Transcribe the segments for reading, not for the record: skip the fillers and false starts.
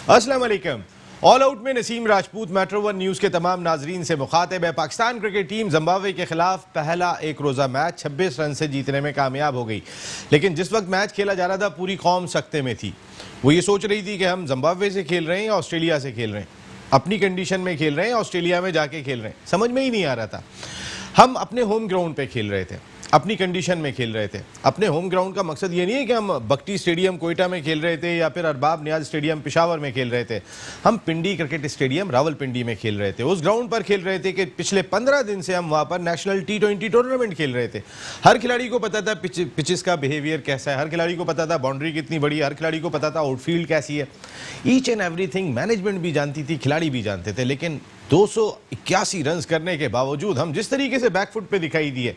अस्सलाम वालेकुम। All out में Naseem Rajput metro one news के तमाम नाजरीन से मुखातिब है। पाकिस्तान क्रिकेट टीम जिम्बाब्वे के खिलाफ पहला एक रोज़ा मैच 26 रन से जीतने में कामयाब हो गई, लेकिन जिस वक्त मैच खेला जा रहा था पूरी कौम सख्ते में थी। वो ये सोच रही थी कि हम जिम्बाब्वे से खेल रहे हैं या ऑस्ट्रेलिया से खेल रहे हैं, अपनी कंडीशन में खेल रहे हैं, ऑस्ट्रेलिया में जाके खेल रहे हैं, समझ में ही नहीं आ रहा था। हम अपने होम ग्राउंड पे खेल रहे थे, अपनी कंडीशन में खेल रहे थे। अपने होम ग्राउंड का मकसद ये नहीं है कि हम बख्ती स्टेडियम कोयटा में खेल रहे थे या फिर अरबाब नियाज स्टेडियम पिशावर में खेल रहे थे। हम पिंडी क्रिकेट स्टेडियम रावलपिंडी में खेल रहे थे। उस ग्राउंड पर खेल रहे थे कि पिछले 15 दिन से हम वहाँ पर नेशनल T20 टूर्नामेंट खेल रहे थे। हर खिलाड़ी को पता था पिचेस का बिहेवियर कैसा है, हर खिलाड़ी को पता था बाउंड्री कितनी बड़ी है, हर खिलाड़ी को पता था आउटफील्ड कैसी है। ईच एंड एवरीथिंग मैनेजमेंट भी जानती थी, खिलाड़ी भी जानते थे। लेकिन 281 रन करने के बावजूद हम जिस तरीके से बैकफुट पे दिखाई दिए,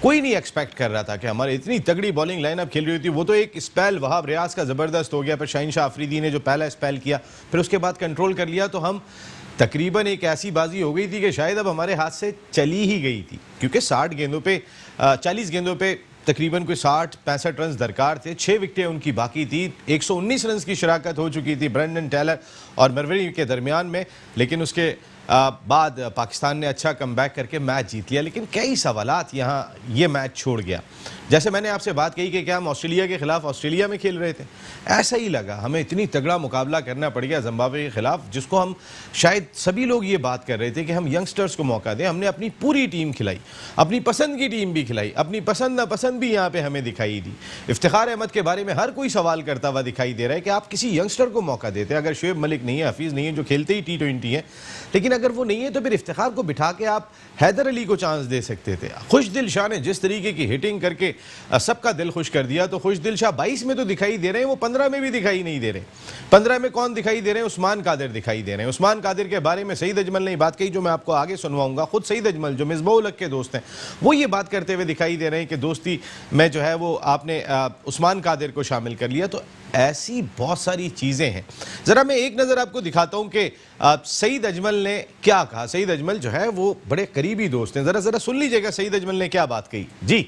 कोई नहीं एक्सपेक्ट कर रहा था कि हमारे इतनी तगड़ी बॉलिंग लाइनअप खेल रही होती। वो तो एक स्पेल वहाब रियाज का ज़बरदस्त हो गया, फिर शाहीन शाह अफरीदी ने जो पहला स्पेल किया, फिर उसके बाद कंट्रोल कर लिया, तो हम तकरीबन एक ऐसी बाजी हो गई थी कि शायद अब हमारे हाथ से चली ही गई थी, क्योंकि 60 गेंदों पे 40 गेंदों पे तकरीबन कोई 60-65 रन दरकार थे। 6 विकेटें उनकी बाकी थी। 119 रन की शराकत हो चुकी थी ब्रेंडन टेलर और मरवरी के दरमियान में, लेकिन उसके बाद पाकिस्तान ने अच्छा कमबैक करके मैच जीत लिया। लेकिन कई सवालात यहाँ ये मैच छोड़ गया। जैसे मैंने आपसे बात कही कि क्या हम ऑस्ट्रेलिया के खिलाफ ऑस्ट्रेलिया में खेल रहे थे, ऐसा ही लगा। हमें इतनी तगड़ा मुकाबला करना पड़ गया जिम्बाब्वे के खिलाफ, जिसको हम शायद सभी लोग ये बात कर रहे थे कि हम यंगस्टर्स को मौका दें। हमने अपनी पूरी टीम खिलाई, अपनी पसंद की टीम भी खिलाई, अपनी पसंद नापसंद भी यहाँ पे हमें दिखाई दी। इफ्तिखार अहमद के बारे में हर कोई सवाल करता हुआ दिखाई दे रहा है कि आप किसी यंगस्टर को मौका देते। अगर शुएब मलिक नहीं है, हफीज़ नहीं है, जो खेलते ही T20 है, लेकिन अगर वो नहीं है तो फिर इफ्तिखार को बिठा के आप हैदर अली को चांस दे सकते थे। खुशदिल शाह ने जिस तरीके की हिटिंग करके सबका दिल खुश कर दिया, तो खुशदिल शाह 22 में तो दिखाई दे रहे हैं, वो 15 में भी दिखाई नहीं दे रहे। 15 में कौन दिखाई दे रहे हैं? उस्मान कादिर दिखाई दे रहे हैं। उस्मान कादिर के बारे में सईद अजमल ने बात कही, जो मैं आपको आगे सुनवाऊंगा। खुद सईद अजमल जो मिसबाह-उल-हक के दोस्त हैं, वो ये बात करते हुए दिखाई दे रहे हैं कि दोस्ती में जो है वो आपने उस्मान कादिर को शामिल कर लिया। तो ऐसी बहुत सारी चीज़ें हैं। ज़रा मैं एक नज़र आपको दिखाता हूँ कि सईद अजमल ने क्या कहा। सईद अजमल जो है वो बड़े करीबी दोस्त हैं, ज़रा सुन लीजिएगा सईद अजमल ने क्या बात कही। जी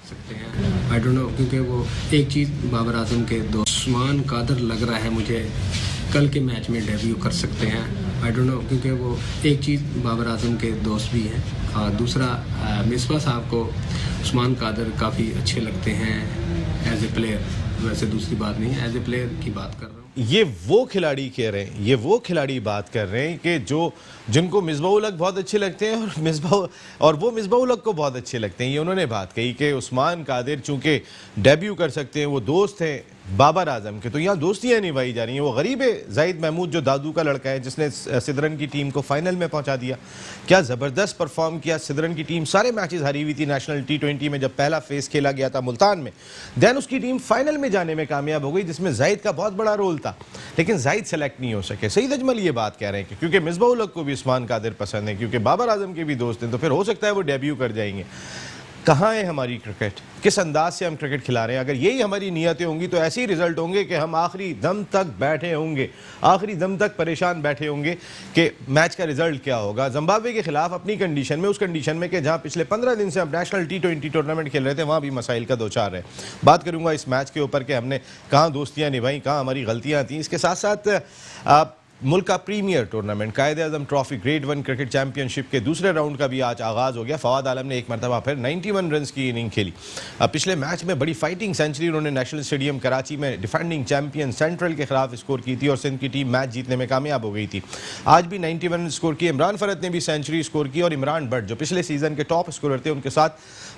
सकते हैं, आई डोंट नो, क्योंकि वो एक चीज़ बाबर आजम के दोस्त उस्मान कादर लग रहा है मुझे कल के मैच में डेब्यू कर सकते हैं। आई डोंट नो, क्योंकि वो एक चीज़ बाबर आजम के दोस्त भी हैं, और दूसरा मिसबा साहब को उस्मान कादर काफ़ी अच्छे लगते हैं एज ए प्लेयर। वैसे दूसरी बात नहीं है, एज ए प्लेयर की बात कर रहा हूँ। ये वो खिलाड़ी कह रहे हैं, ये वो खिलाड़ी बात कर रहे हैं कि जिनको मिसबाह-उल-हक बहुत अच्छे लगते हैं और वो मिसबाह-उल-हक को बहुत अच्छे लगते हैं। ये उन्होंने बात कही कि उस्मान कादिर चूंकि डेब्यू कर सकते हैं, वो दोस्त हैं बाबर आजम के, तो यहाँ दोस्तियाँ निभाई जा रही हैं। वो गरीब है जाहिद महमूद, जो दादू का लड़का है, जिसने सिदरन की टीम को फाइनल में पहुँचा दिया। क्या ज़बरदस्त परफॉर्म किया सिदरन की टीम। सारे मैचेस हारी हुई थी नेशनल T20 में। जब पहला फेस खेला गया था मुल्तान में, दैन उसकी टीम फाइनल में जाने में कामयाब हो गई, जिसमें जाहिद का बहुत बड़ा रोल था, लेकिन जाहिद सेलेक्ट नहीं हो सके। सईद अजमल ये बात कह रहे हैं कि क्योंकि मिसबाह-उल-हक को भी उस्मान कादिर पसंद है, क्योंकि बाबर आजम के भी दोस्त हैं, तो फिर हो सकता है वो डेब्यू कर जाएंगे। कहाँ है हमारी क्रिकेट? किस अंदाज से हम क्रिकेट खिला रहे हैं? अगर यही हमारी नीयतें होंगी तो ऐसे ही रिजल्ट होंगे कि हम आखिरी दम तक बैठे होंगे, आखिरी दम तक परेशान बैठे होंगे कि मैच का रिजल्ट क्या होगा। जिम्बाब्वे के खिलाफ अपनी कंडीशन में, उस कंडीशन में कि जहाँ पिछले 15 दिन से हम नेशनल T20 टूर्नामेंट खेल रहे थे, वहाँ भी मसाइल का दो चार है। बात करूँगा इस मैच के ऊपर कि हमने कहाँ दोस्तियाँ निभाई, कहाँ हमारी गलतियाँ थी। इसके साथ साथ मुल्क का premier tournament Quaid-e-Azam trophy grade 1 cricket championship के दूसरे राउंड का भी आज आगाज़ हो गया। फवाद आलम ने एक मरतबा फिर 91 रन की इनिंग खेली। पिछले मैच में बड़ी फाइटिंग सेंचुरी उन्होंने नेशनल स्टेडियम कराची में डिफेंडिंग चैंपियन सेंट्रल के खिलाफ स्कोर की थी और सिंध की टीम मैच जीतने में कामयाब हो गई थी। आज भी 91 रन स्कोर किए। इमरान फरत ने भी सेंचुरी स्कोर की और इमरान भट्ट जो पिछले सीजन के टॉप स्कोरर थे, उनके साथ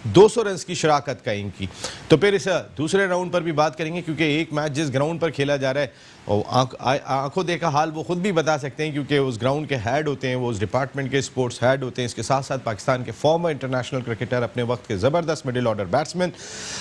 200 रन की शराकत कायम की। तो फिर इस दूसरे राउंड पर भी बात करेंगे, क्योंकि एक मैच जिस ग्राउंड पर खेला जा रहा है और आंखों देखा हाल वो खुद भी बता सकते हैं, क्योंकि उस ग्राउंड के हेड होते हैं, वो उस डिपार्टमेंट के स्पोर्ट्स हेड होते हैं। इसके साथ साथ पाकिस्तान के फॉर्मर इंटरनेशनल क्रिकेटर, अपने वक्त के ज़बरदस्त middle order batsman,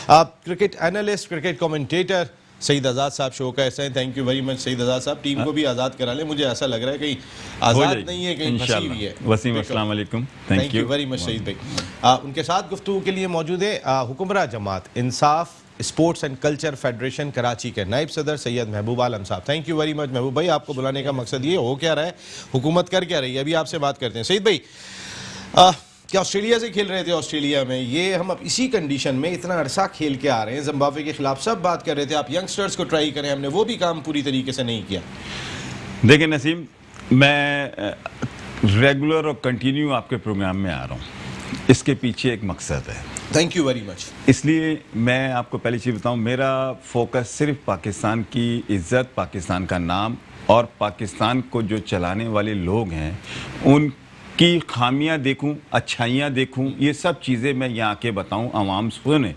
cricket analyst, cricket commentator Saeed Azad साहब शो का ऐसा है। Thank you very much Saeed Azad साहब। टीम को भी आज़ाद करा लें, मुझे ऐसा लग रहा है कहीं आज़ाद नहीं है, कहीं फंसी हुई है। वसीम अस्सलाम वालेकुम, thank you very much Saeed भाई। उनके साथ गुफ्तगू के लिए मौजूद है हुक्मरां जमात इंसाफ sports and culture federation Karachi के नायब सदर सैयद महबूब आलम साहब। थैंक यू वेरी मच महबूब भाई। आपको बुलाने का मकसद ये हो क्या रहा है, हुकूमत कर क्या रही है, अभी आपसे बात करते हैं। सईद भाई, कि ऑस्ट्रेलिया से खेल रहे थे ऑस्ट्रेलिया में, ये हम अब इसी कंडीशन में इतना अरसा खेल के आ रहे हैं, जिम्बाब्वे के खिलाफ सब बात कर रहे थे आप यंगस्टर्स को ट्राई करें, हमने वो भी काम पूरी तरीके से नहीं किया। देखिए नसीम, मैं रेगुलर और कंटिन्यू आपके प्रोग्राम में आ रहा हूँ, इसके पीछे एक मकसद है। Thank you very much. इसलिए मैं आपको पहली चीज़ बताऊँ, मेरा फोकस सिर्फ पाकिस्तान की इज्जत, पाकिस्तान का नाम और पाकिस्तान को जो चलाने वाले लोग हैं उनकी खामियां देखूं, अच्छाइयां देखूं, ये सब चीज़ें मैं यहाँ आके बताऊं, आवाम सुने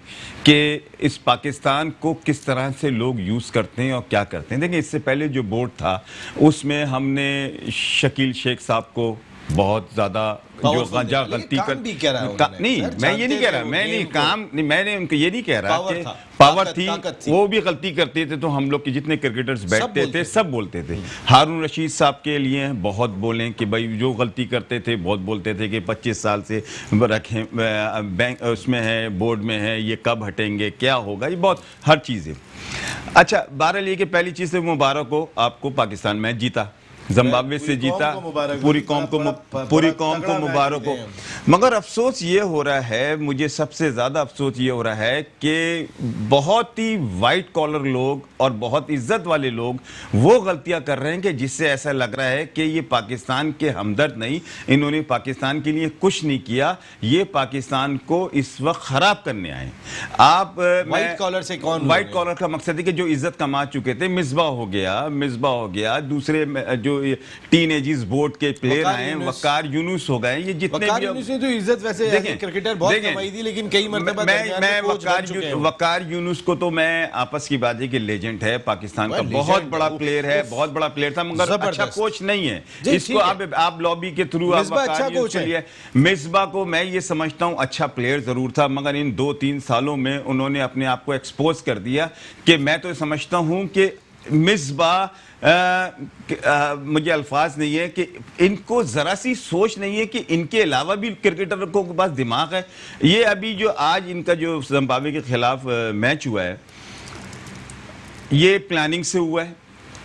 कि इस पाकिस्तान को किस तरह से लोग यूज़ करते हैं और क्या करते हैं। देखिए, इससे पहले जो बोर्ड था उसमें हमने शकील शेख साहब को बहुत ज़्यादा जो गलती कर नहीं, मैं ये नहीं कह रहा, मैं नहीं काम नहीं, मैंने उनको ये नहीं कह रहा कि पावर थी, वो भी गलती करते थे तो हम लोग के जितने क्रिकेटर्स बैठते थे सब बोलते थे। हारून रशीद साहब के लिए बहुत बोलें कि भाई जो गलती करते थे बहुत बोलते थे कि 25 साल से रखें बैंक उसमें है, बोर्ड में है, ये कब हटेंगे, क्या होगा, ये बहुत हर चीज़ है। अच्छा, बहरहाल ये कि पहली चीज़ से मुबारक हो आपको, पाकिस्तान मैच जीता, जिम्बाब्वे से जीता, पूरी कौम को मुबारक हो। मगर अफसोस ये हो रहा है, मुझे सबसे ज़्यादा अफसोस ये हो रहा है कि बहुत ही वाइट कॉलर लोग और बहुत इज्जत वाले लोग वो गलतियां कर रहे हैं कि जिससे ऐसा लग रहा है कि ये पाकिस्तान के हमदर्द नहीं, इन्होंने पाकिस्तान के लिए कुछ नहीं किया, ये पाकिस्तान को इस वक्त ख़राब करने आए। आप वाइट कॉलर से कौन? वाइट कॉलर का मकसद है कि जो इज्जत कमा चुके थे, मिसबा हो गया, दूसरे जो टीनेजर्स बोर्ड के प्लेयर आए, वकार यूनुस हो गए, ये जितने वकार यूनुस ने तो इज्जत वैसे क्रिकेटर बहुत कमाई थी, लेकिन कई मरतबा मैं वकार यूनुस को तो मैं आपस की बात है कि लेजेंड है, पाकिस्तान का बहुत बड़ा प्लेयर है, बहुत बड़ा प्लेयर था, मगर अच्छा कोच नहीं है। इसको आप लॉबी के थ्रू मिसबा को मैं ये समझता हूँ अच्छा प्लेयर जरूर था, मगर इन 2-3 सालों में उन्होंने अपने आप को एक्सपोज कर दिया कि मैं तो समझता हूँ कि मिसबा मुझे अल्फाज नहीं है कि इनको ज़रा सी सोच नहीं है कि इनके अलावा भी क्रिकेटरों के पास दिमाग है। ये अभी जो आज इनका जो जिम्बाब्वे के खिलाफ मैच हुआ है, ये प्लानिंग से हुआ है।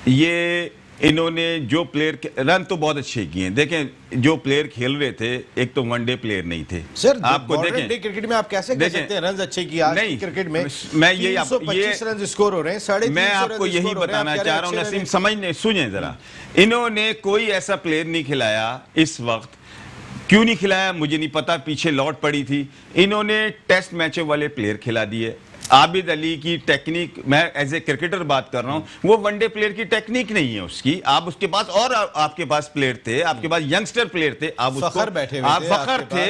ये इन्होंने जो प्लेयर रन तो बहुत अच्छे किए हैं। देखें, जो प्लेयर खेल रहे थे, एक तो वनडे प्लेयर नहीं थे। सर, आपको देखें क्रिकेट में आप कैसे कह सकते हैं रन अच्छे किए? आज नहीं, क्रिकेट में मैं ये 325 रन स्कोर हो रहे हैं, 350 मैं आपको यही बताना चाह रहा हूं नसीम, समझने सुने जरा। इन्होंने कोई ऐसा प्लेयर नहीं खिलाया इस वक्त, क्यों नहीं खिलाया मुझे नहीं पता, पीछे लौट पड़ी थी। इन्होंने टेस्ट मैचों वाले प्लेयर खिला दिए। आबिद अली की टेक्निक, मैं एज ए क्रिकेटर बात कर रहा हूं, वो वनडे प्लेयर की टेक्निक नहीं है उसकी। आप उसके पास और आपके पास प्लेयर थे, आपके पास यंगस्टर प्लेयर थे, आप उसको बैठे हुए थे, फखर थे,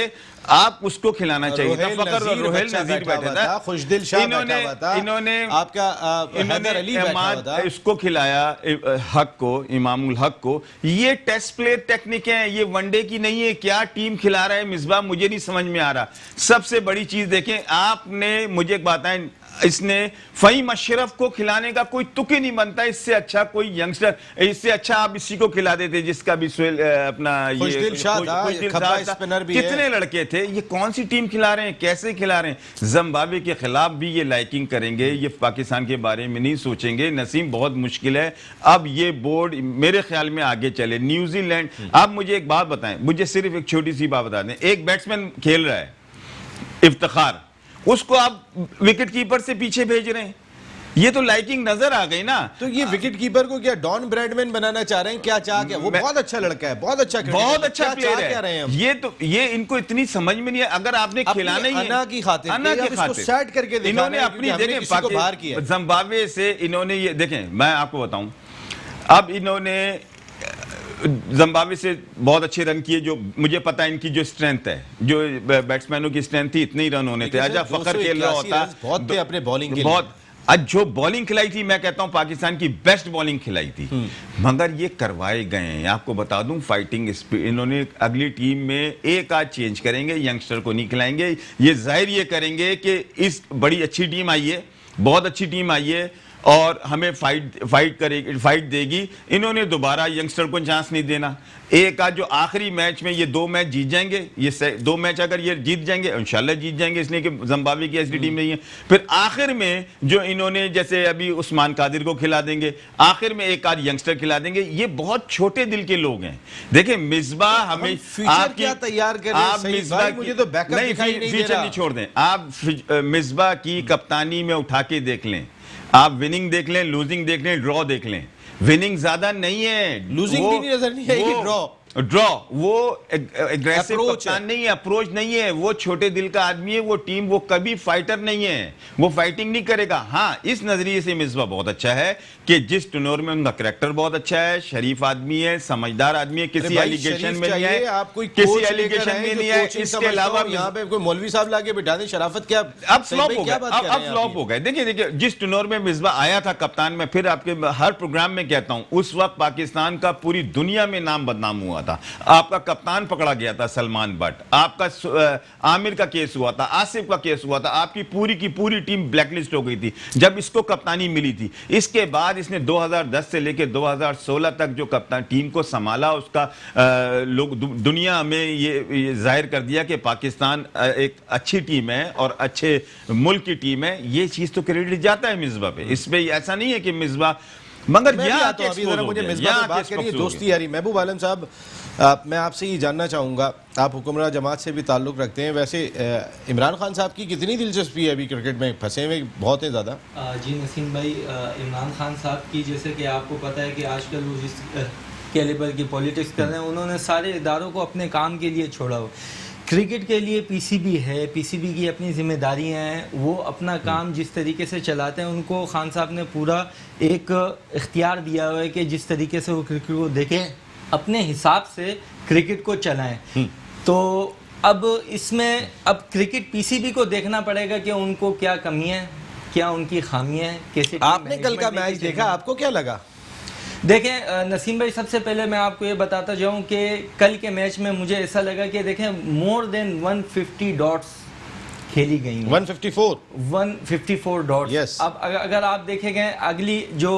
आप उसको खिलाना चाहिए था। फखर और रोहेल नजीर बैठा था, खुशदिल शाह बैठा हुआ था, इन्होंने आपका हैदर अली बैठा हुआ था, इसको खिलाया हक को, इमामुल हक को। ये टेस्ट प्लेयर टेक्निक है, ये वनडे की नहीं है। क्या टीम खिला रहा है मिसबा, मुझे नहीं समझ में आ रहा। सबसे बड़ी चीज देखें, आपने मुझे एक बात है, इसने फहीम अशरफ को खिलाने का कोई तुक ही नहीं बनता। इससे अच्छा कोई यंगस्टर, इससे अच्छा आप इसी को खिला देते जिसका भी अपना ये स्पिनर भी कितने लड़के थे। ये कौन सी टीम खिला रहे हैं, कैसे खिला रहे हैं? जिम्बाब्वे के खिलाफ भी ये लाइकिंग करेंगे, ये पाकिस्तान के बारे में नहीं सोचेंगे। नसीम, बहुत मुश्किल है अब ये बोर्ड मेरे ख्याल में आगे चले। न्यूजीलैंड, आप मुझे एक बात बताएं, मुझे सिर्फ एक छोटी सी बात बता दें। एक बैट्समैन खेल रहा है इफ्तिखार, उसको आप विकेट कीपर से पीछे भेज रहे हैं, ये तो लाइकिंग नजर आ गई ना। तो ये विकेट कीपर को क्या डॉन ब्रैडमैन बनाना चाह रहे हैं? क्या चाह क्या? वो बहुत अच्छा लड़का है, बहुत अच्छा प्लेयर है। ये इनको इतनी समझ में नहीं है। अगर आपने खिलाना ही अन्ना की खातिर सेट करके इन्होंने अपनी देखें जिम्बाब्वे से इन्होंने ये देखें, मैं आपको बताऊं, अब इन्होंने जिम्बाब्वे से बहुत अच्छे रन किए। जो मुझे पता है इनकी जो स्ट्रेंथ है, जो बैट्समैनों की स्ट्रेंथ थी, इतने ही रन होने थे। आजा फखर खेल रहा होता, बहुत थे अपने बॉलिंग के बहुत। आज जो बॉलिंग खिलाई थी, मैं कहता हूं पाकिस्तान की बेस्ट बॉलिंग खिलाई थी, मगर ये करवाए गए हैं। आपको बता दूं, फाइटिंग स्पिरिट इन्होंने अगली टीम में एक आध चेंज करेंगे, यंगस्टर को नहीं खिलाएंगे। ये जाहिर ये करेंगे कि इस बड़ी अच्छी टीम आई है, बहुत अच्छी टीम आई है, और हमें फाइट देगी। इन्होंने दोबारा यंगस्टर को चांस नहीं देना। एक आज जो आखिरी मैच में ये 2 मैच जीत जाएंगे, ये 2 मैच अगर ये जीत जाएंगे इंशाल्लाह जीत जाएंगे, इसलिए कि जिम्बाब्वे की ऐसी टीम नहीं है। फिर आखिर में जो इन्होंने जैसे अभी उस्मान कादिर को खिला देंगे, आखिर में एक आध यंगस्टर खिला देंगे। ये बहुत छोटे दिल के लोग हैं। देखिए मिसबाह हमें फ्यूचर क्या तैयार कर रहे हैं? सही भाई, मुझे तो बैकअप दिखाई नहीं दे फ्यूचर रहा। नहीं छोड़ दें आप। मिसबाह की कप्तानी में उठा के देख लें आप, विनिंग देख लें, लूजिंग देख लें, ड्रॉ देख लें। विनिंग ज्यादा नहीं है, लूजिंग भी नजर नहीं आएगी, ड्रॉ वो एग्रेसिव कप्तान नहीं है, अप्रोच नहीं है, वो छोटे दिल का आदमी है, वो टीम, वो कभी फाइटर नहीं है, वो फाइटिंग नहीं करेगा। हाँ, इस नजरिए से मिसबाह बहुत अच्छा है कि जिस टनोर में उनका करैक्टर बहुत अच्छा है, शरीफ आदमी है, समझदार आदमी है, किसी एलिगेशन में नहीं है, किसी एलिगेशन में नहीं है। इसके अलावा यहाँ पे कोई मौलवी साहब लाके बिठा दें, शराफत क्या अब फ्लॉप हो गया, अब फ्लॉप हो गए। देखिए जिस टनोर में मिसबाह आया था कप्तान में, फिर आपके हर प्रोग्राम में कहता हूं, उस वक्त पाकिस्तान का पूरी दुनिया में नाम बदनाम हुआ था। आपका कप्तान पकड़ा गया था सलमान बट, आपका आमिर का केस हुआ था, आसिफ का केस हुआ था, आपकी पूरी की पूरी टीम ब्लैकलिस्ट हो गई थी जब इसको कप्तानी मिली थी। इसके बाद इसने 2010 से लेकर 2016 तक जो कप्तान टीम को संभाला, उसका लोग दुनिया में ये जाहिर कर दिया कि पाकिस्तान एक अच्छी टीम है और अच्छे मुल्क की टीम है। ये चीज तो क्रेडिट जाता है मिसबाह पे। इसमें ऐसा नहीं है कि मिसबाह, मगर मुझे मिसबाह पे बात करिए, दोस्ती यारी। महबूब आलम साहब, मैं आपसे ये जानना चाहूँगा, आप हुक्मरान जमात से भी ताल्लुक़ रखते हैं, वैसे इमरान खान साहब की कितनी दिलचस्पी है अभी क्रिकेट में? फंसे हुए बहुत है ज़्यादा। जी नसीम भाई, इमरान खान साहब की जैसे कि आपको पता है कि आजकल वो जिस कैलिबर की पॉलिटिक्स कर रहे हैं, उन्होंने सारे इदारों को अपने काम के लिए छोड़ा हो। क्रिकेट के लिए पीसीबी है, पीसीबी की अपनी जिम्मेदारियां हैं, वो अपना काम जिस तरीके से चलाते हैं, उनको खान साहब ने पूरा एक इख्तियार दिया हुआ है कि जिस तरीके से वो क्रिकेट को देखें, अपने हिसाब से क्रिकेट को चलाएं। तो अब इसमें अब क्रिकेट पीसीबी को देखना पड़ेगा कि उनको क्या कमी है, क्या उनकी खामियां हैं, कैसे। आपने कल का मैच देखा, आपको क्या लगा? देखें नसीम भाई, सबसे पहले मैं आपको ये बताता जाऊं कि कल के मैच में मुझे ऐसा लगा कि देखें मोर देन 150 डॉट्स खेली गई हैं। 154 डॉट्स। yes. अब अगर आप देखेंगे अगली जो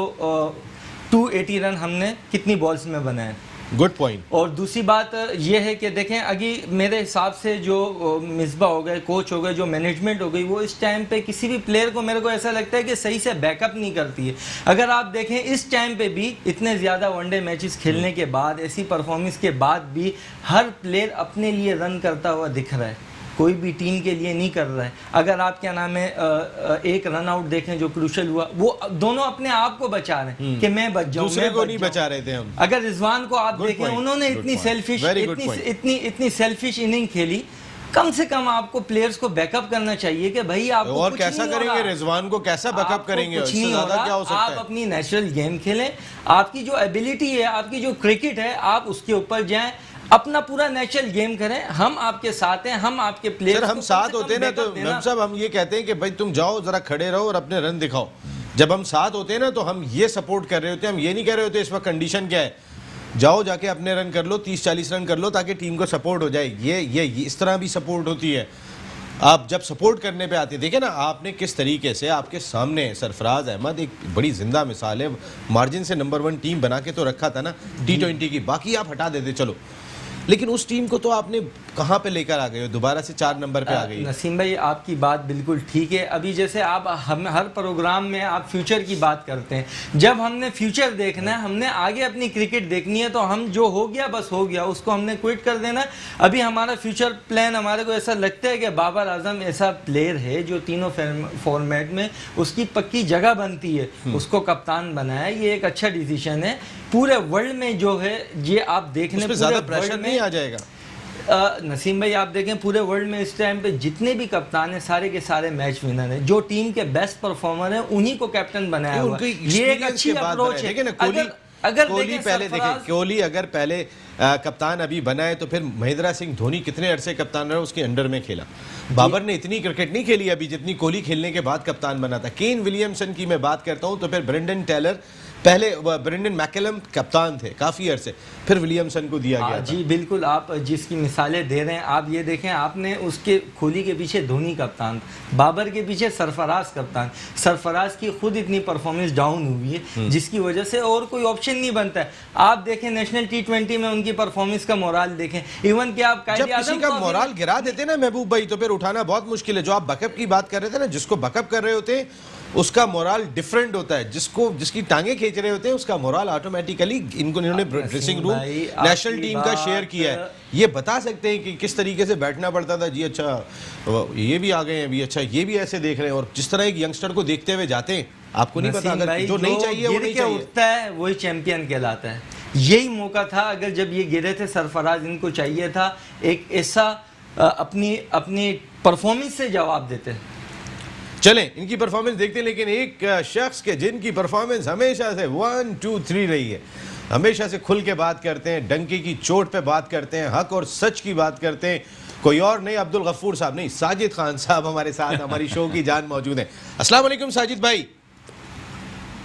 280 रन हमने कितनी बॉल्स में बनाए। Good point. और दूसरी बात यह है कि देखें अभी मेरे हिसाब से जो मिसबाह हो गए, कोच हो गए, जो मैनेजमेंट हो गई, वो इस टाइम पे किसी भी प्लेयर को, मेरे को ऐसा लगता है कि सही से बैकअप नहीं करती है। अगर आप देखें इस टाइम पे भी इतने ज़्यादा वनडे मैचेस खेलने के बाद, ऐसी परफॉर्मेंस के बाद भी हर प्लेयर अपने लिए रन करता हुआ दिख रहा है, कोई भी टीम के लिए नहीं कर रहा है। अगर आप क्या नाम है एक रन आउट देखें जो क्रूशल हुआ, वो दोनों अपने आप को बचा रहे हैं कि मैं बच जाऊं, दूसरे को नहीं बचा रहे थे हम। अगर रिजवान को आप देखें, उन्होंने इतनी सेल्फिश इनिंग खेली। कम से कम आपको प्लेयर्स को बैकअप करना चाहिए कि भाई आप और कैसा करेंगे, रिजवान को कैसा बैकअप करेंगे? कुछ नहीं हो रहा, आप अपनी नेचुरल गेम खेलें, आपकी जो एबिलिटी है, आपकी जो क्रिकेट है, आप उसके ऊपर जाएं, अपना पूरा नेचुरल गेम करें। हम आपके साथ हैं, हम आपके प्लेयर। हम साथ होते हैं ना तो मैम साहब, हम ये कहते हैं कि भाई तुम जाओ जरा खड़े रहो और अपने रन दिखाओ। जब हम साथ होते हैं ना तो हम ये सपोर्ट कर रहे होते हैं, हम ये नहीं कह रहे होते इस वक्त कंडीशन क्या है, जाओ जाके अपने रन कर लो, 30-40 रन कर लो ताकि टीम को सपोर्ट हो जाए। ये इस तरह भी सपोर्ट होती है। आप जब सपोर्ट करने पे आते हैं, देखिए ना आपने किस तरीके से, आपके सामने सरफराज अहमद एक बड़ी जिंदा मिसाल है, मार्जिन से नंबर 1 टीम बना के तो रखा था ना T20 की, बाकी आप हटा देते चलो, लेकिन उस टीम को तो आपने कहाँ पे लेकर आ गए हो, दोबारा से 4 नंबर पे आ गई। नसीम भाई आपकी बात बिल्कुल ठीक है। अभी जैसे आप हम हर प्रोग्राम में आप फ्यूचर की बात करते हैं, जब हमने फ्यूचर देखना है, हमने आगे अपनी क्रिकेट देखनी है, तो हम जो हो गया बस हो गया, उसको हमने क्विट कर देना। अभी हमारा फ्यूचर प्लान, हमारे को ऐसा लगता है कि बाबर आजम ऐसा प्लेयर है जो तीनों फॉर्मेट में उसकी पक्की जगह बनती है, उसको कप्तान बनाया, ये एक अच्छा डिसीजन है। पूरे वर्ल्ड में जो है ये आप देखने, ज़्यादा प्रेशर नहीं आ जाएगा। नसीम भाई आप देखें पूरे वर्ल्ड में इस टाइम पे जितने भी कप्तान हैं, सारे के सारे मैच विनर हैं, जो टीम के बेस्ट परफॉर्मर हैं उन्हीं को कैप्टन बनाया हुआ है। ये एक अच्छी अप्रोच है। अगर कोहली पहले देखें, कोहली अगर पहले कप्तान अभी बना है तो फिर महेंद्र सिंह धोनी कितने अरसे कप्तान रहा, उसके अंडर में खेला। बाबर ने इतनी क्रिकेट नहीं खेली अभी जितनी कोहली खेलने के बाद कप्तान बना था। केन विलियमसन की मैं बात करता हूं तो फिर ब्रेंडन टेलर पहले ब्रेंडन मैकलम कप्तान थे काफ़ी अरसे, फिर विलियमसन को दिया गया था। जी बिल्कुल, आप जिसकी मिसालें दे रहे हैं, आप ये देखें, आपने उसके कोहली के पीछे धोनी कप्तान, बाबर के पीछे सरफराज कप्तान, सरफराज की खुद इतनी परफॉर्मेंस डाउन हुई है जिसकी वजह से और कोई ऑप्शन नहीं बनता है। आप देखें नेशनल T20 में उनकी परफॉर्मेंस का मोराल देखें, इवन कि आप जब किसी का मोराल गिरा देते ना महबूब भाई, तो फिर उठाना बहुत मुश्किल है। जो आप बैकअप की बात कर रहे थे ना, जिसको बैकअप कर रहे होते हैं उसका मोराल डिफरेंट होता है, जिसकी टांगे खींच रहे होते हैं उसका मोराल ऑटोमेटिकली, इन्होंने ड्रेसिंग रूम नेशनल टीम का शेयर किया है, ये बता सकते हैं कि किस तरीके से बैठना पड़ता था। जी अच्छा ये भी आ गए हैं, भी अच्छा ये भी ऐसे देख रहे हैं, और जिस तरह एक यंगस्टर को देखते हुए जाते हैं, आपको नहीं पता, अगर जो नहीं चाहिए वो नहीं चाहिए, उठता है वही चैंपियन कहलाता है। यही मौका था, अगर जब ये गिरे थे सरफराज, इनको चाहिए था एक ऐसा अपनी परफॉर्मेंस से जवाब देते। चलें इनकी परफॉर्मेंस देखते हैं, लेकिन एक शख्स के जिनकी परफॉर्मेंस हमेशा से 1 2 3 रही है, हमेशा से खुल के बात करते हैं, डंके की चोट पे बात करते हैं, हक और सच की बात करते हैं, कोई और नहीं अब्दुल गफूर साहब नहीं, साजिद खान साहब हमारे साथ हमारी शो की जान मौजूद है। अस्सलाम वालेकुम साजिद भाई।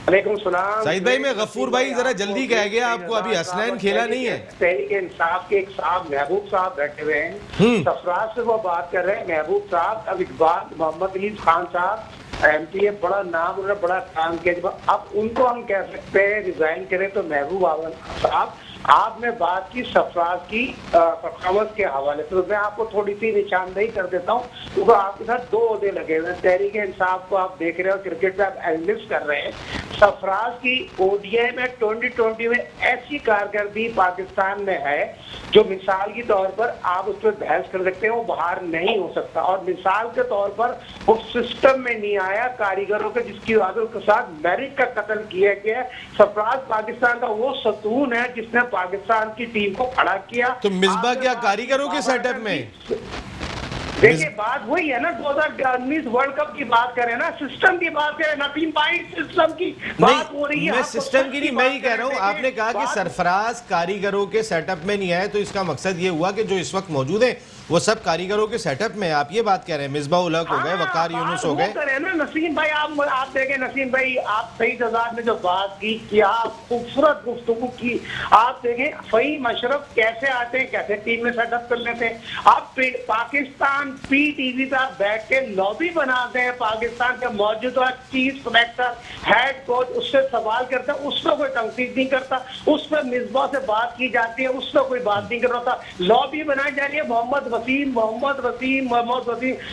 वालेकुम सलाम। साजिद भाई, मैं गफूर भाई जरा जल्दी कह गया आपको, अभी हसनैन खेला नहीं है। तहरीक इंसाफ के एक साहब महबूब साहब बैठे हुए हैं, सरफराज से वो बात कर रहे हैं। महबूब साहब, अब इकबाल मोहम्मद अली खान साहब एमपीए, बड़ा नाम, उन्होंने बड़ा काम किया, अब उनको हम कह सकते हैं रिजाइन करें। तो महबूब आलम साहब, आपने बात की सरफराज की परफॉर्मेंस के हवाले से, तो मैं आपको थोड़ी सी निशानदेही कर देता हूँ, क्योंकि आपके साथ 2 ओहदे लगे हुए हैं। तहरीक इंसाफ को आप देख रहे हो, क्रिकेट पे आप एनालिस्ट कर रहे हैं। सरफराज की ओडीआई में 2020 में ऐसी कारकर्दगी पाकिस्तान में है जो मिसाल के तौर पर आप उस पर बहस कर सकते हैं, वो बाहर नहीं हो सकता। और मिसाल के तौर पर वो सिस्टम में नहीं आया कारीगरों के, जिसकी वजह के साथ मेरिट का कत्ल किया गया। सरफराज पाकिस्तान का वो सतून है जिसने पाकिस्तान की टीम को खड़ा किया। तो मिसबा क्या कारीगरों के सेटअप में? देखिए बात वही है ना, 2019 वर्ल्ड कप की बात करें ना, सिस्टम की बात करें, नसीम भाई सिस्टम की बात हो रही है। मैं सिस्टम की नहीं, मैं ही कह रहा हूँ, आपने कहा कि सरफराज कारीगरों के सेटअप में नहीं आए, तो इसका मकसद ये हुआ कि जो इस वक्त मौजूद है वो सब कारीगरों के सेटअप में, आप ये बात कह रहे हैं। मिसबा उल हक हो गए, वकार यूनुस हो गए ना, नसीम भाई आप देखें, नसीम भाई आप सही जजाद में जो बात की, क्या खूबसूरत गुफ्तगू की। आप देखें फहीम अशरफ कैसे आते हैं, कैसे टीम में सेटअप कर लेते हैं। आप पाकिस्तान PTV पे आप बैठ के लॉबी बनाते हैं, पाकिस्तान के मौजूदा चीफ सेलेक्टर हेड कोच उससे सवाल करता है, उसमें कोई तंकीद नहीं करता, उस पर मिसबा से बात की जाती है, उसमें कोई बात नहीं कर रहा था। लॉबी बनाई जा रही है मोहम्मद वसीम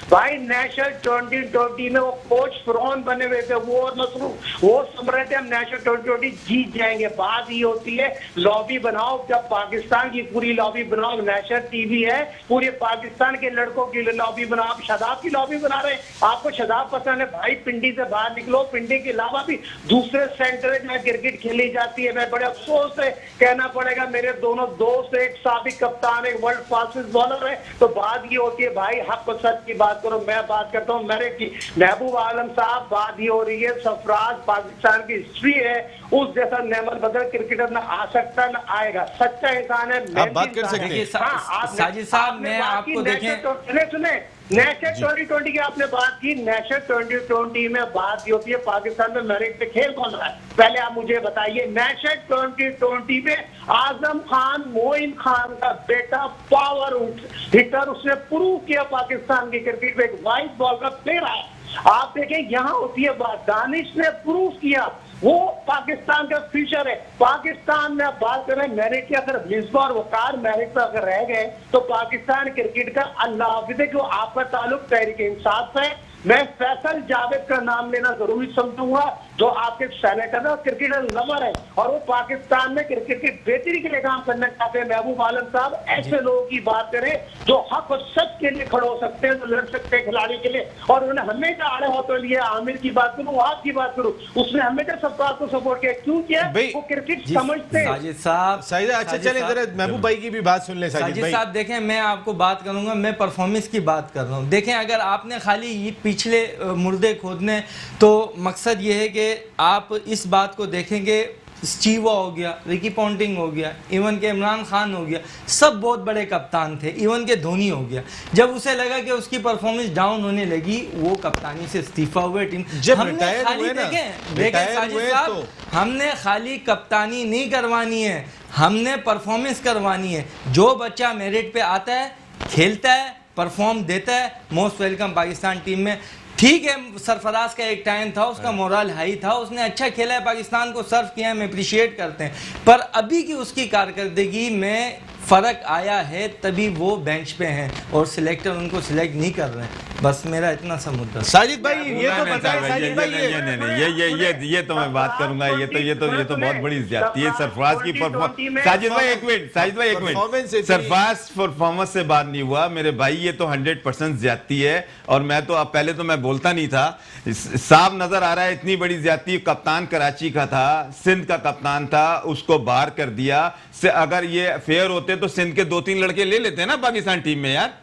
भाई, नेशनल 2020 में वो कोच फिरौन बने हुए थे, वो और मसरूफ, वो समझ रहे थे हम नेशनल 2020 जीत जाएंगे। बात ये होती है लॉबी बनाओ, जब पाकिस्तान की पूरी लॉबी बनाओ, नेशनल टीवी है, पूरे पाकिस्तान के लड़कों की लॉबी बनाओ। आप शदाब की लॉबी बना रहे हैं, आपको शदाब पसंद है भाई, पिंडी से बाहर निकलो। पिंडी के अलावा भी दूसरे सेंटर में क्रिकेट खेली जाती है। मैं बड़े अफसोस से कहना पड़ेगा, मेरे दोनों दोस्त, एक साबिक कप्तान, एक वर्ल्ड फास्टेस्ट बॉलर है। तो बात ये होती है भाई, हक और सच की बात करो, मैं बात करता हूँ मेरे की। महबूब आलम साहब, बात ये हो रही है सरफराज पाकिस्तान की हिस्ट्री है, उस जैसा नेमल बदल क्रिकेटर न आ सकता न आएगा। सच्चा इंसान है, आप बात कर सकते हैं। साजिद साहब, मैं आपको देखें, सुने नेशनल 2020 की आपने बात की, नेशनल 2020 में बात ये होती है पाकिस्तान में मेरिट पे खेल कौन रहा है, पहले आप मुझे बताइए। नेशनल 2020 में आजम खान, मोइन खान का बेटा, पावर हिटर, उसने प्रूव किया पाकिस्तान की क्रिकेट में एक वाइट बॉल का प्लेयर है। आप देखें यहाँ होती है बात, दानिश ने प्रूव किया वो पाकिस्तान का फ्यूचर है। पाकिस्तान में आप बात करें मेरिट की, अगर मिसबा और वकार मेरिट पर अगर रह गए तो पाकिस्तान क्रिकेट का अल्लाह हाफिज़ है। क्यों आपका ताल्लुक तहरीक इंसाफ है, मैं फैसल जावेद का नाम लेना जरूरी समझूंगा, जो आपके सेनेटर है, क्रिकेटर लवर है, और वो पाकिस्तान में क्रिकेट की बेहतरी के लिए काम करना चाहते हैं। महबूब आलम साहब, ऐसे लोगों की बात करें जो हक और सच के लिए खड़े हो सकते हैं, जो लड़ सकते हैं खिलाड़ी के लिए, और उन्होंने हमेशा आड़े हाथों लिए। आमिर की बात करूं, वहाब की बात करूं, उसने हमेशा सरकार को सपोर्ट किया। क्यों किया? वो क्रिकेट समझते हैं। साजिद साहब, अच्छा चले जरा महबूब भाई की भी बात सुन ले। साजिद साहब देखें, मैं आपको बात करूंगा, मैं परफॉर्मेंस की बात कर रहा हूं। देखें, अगर आपने खाली ये पिछले मुर्दे खोदने, तो मकसद ये है कि आप इस बात को देखेंगे स्टीवा हो गया, रिकी पॉन्टिंग हो गया, इवन के इमरान खान हो गया, सब बहुत बड़े कप्तान थे, इवन के धोनी हो गया। जब उसे लगा कि उसकी परफॉर्मेंस डाउन होने लगी, वो कप्तानी से इस्तीफा हुए। टीम जब हमने रिटायर खाली हुए ना, देखें रिटायर साजिद हुए साहब, तो हमने खाली कप्तानी नहीं करवानी है, हमने परफॉर्मेंस करवानी है। जो बच्चा मेरिट पे आता है, खेलता है, परफॉर्म देता है, मोस्ट वेलकम पाकिस्तान टीम में। ठीक है, सरफराज का एक टाइम था, उसका मोरल हाई था, उसने अच्छा खेला है, पाकिस्तान को सर्व किया है, हम अप्रिशिएट करते हैं। पर अभी की उसकी कारकर्दगी में फ़र्क आया है, तभी वो बेंच पे हैं और सिलेक्टर उनको सिलेक्ट नहीं कर रहे हैं। बस मेरा इतना सा मुद्दा। साजिद भाई ये तो नहीं, बताएं, नहीं, साजिद भाई ये तो मैं बात करूंगा, ये तो बहुत बड़ी ज्यादती है। सरफराज की परफॉर्मेंस, साजिद भाई एक मिनट, सरफराज परफॉर्मेंस से बात नहीं हुआ मेरे भाई, ये तो 100% ज्यादती है। और मैं तो अब पहले तो मैं बोलता नहीं था, साफ नजर आ रहा है इतनी बड़ी ज्यादती। कप्तान कराची का था, सिंध का कप्तान था, उसको बाहर कर दिया। अगर ये फेयर होते तो सिंध के 2-3 लड़के ले लेते हैं ना पाकिस्तान टीम में यार।